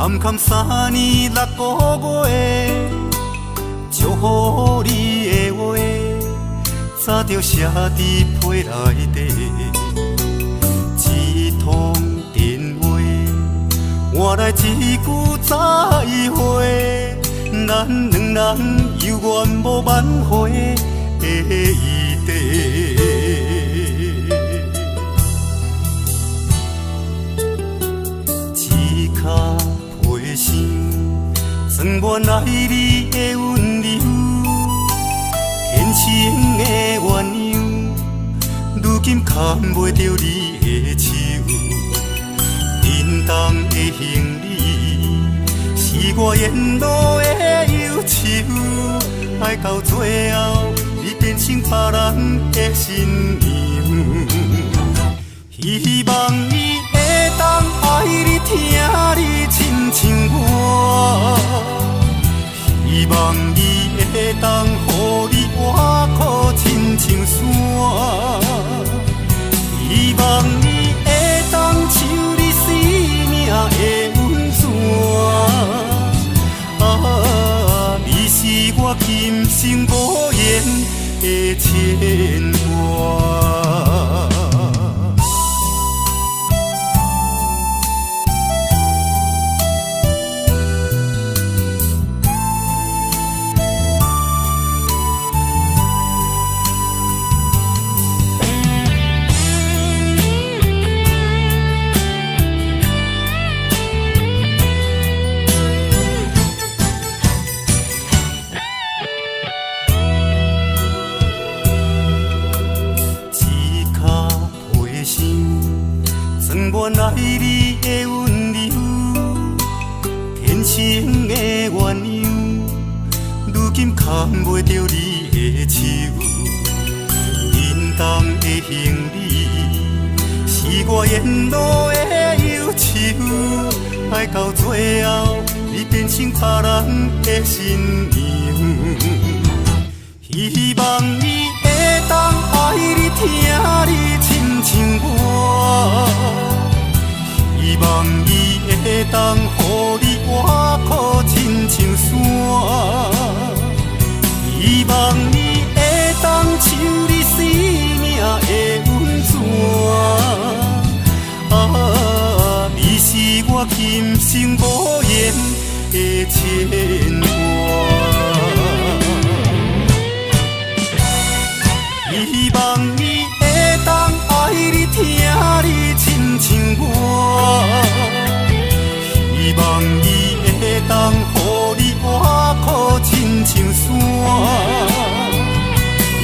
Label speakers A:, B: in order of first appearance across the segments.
A: 坎坎3年6个月，祝福你的话，早就写在被内底。一通电话，换来一句再会，咱两人有缘无挽回的余地。一脚皮箱装满爱你的温柔，天生的鸳鸯，如今牵袂着你的手。沉重的行李是我沿路的忧愁，爱到最后你变成别人的新娘。希望你会当爱你听你亲像我，希望你会当予你活苦亲像山，希望你会当像你生命的温泉。啊，你是我今生无言的牵挂。装满爱你的温柔，天生的鸳鸯，如今牵袂着你的手。沉重的行李是我沿路的忧愁，爱到最后你变成别人的新娘。希望你会当爱你听你亲像我，希望你会当予你活苦亲像山，希望你会当像你生命的温泉。啊，你是我今生无言的牵挂。希望你会当爱你听你亲像我，希望你会当予你活苦亲像山，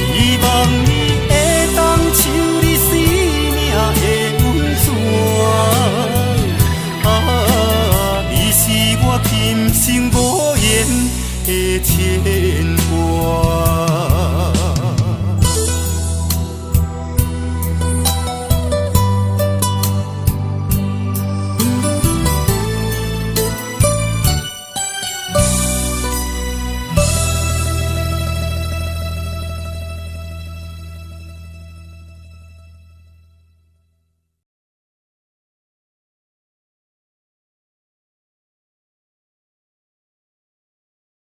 A: 希望你会当像你生命的温泉。啊，你是我今生无言的牵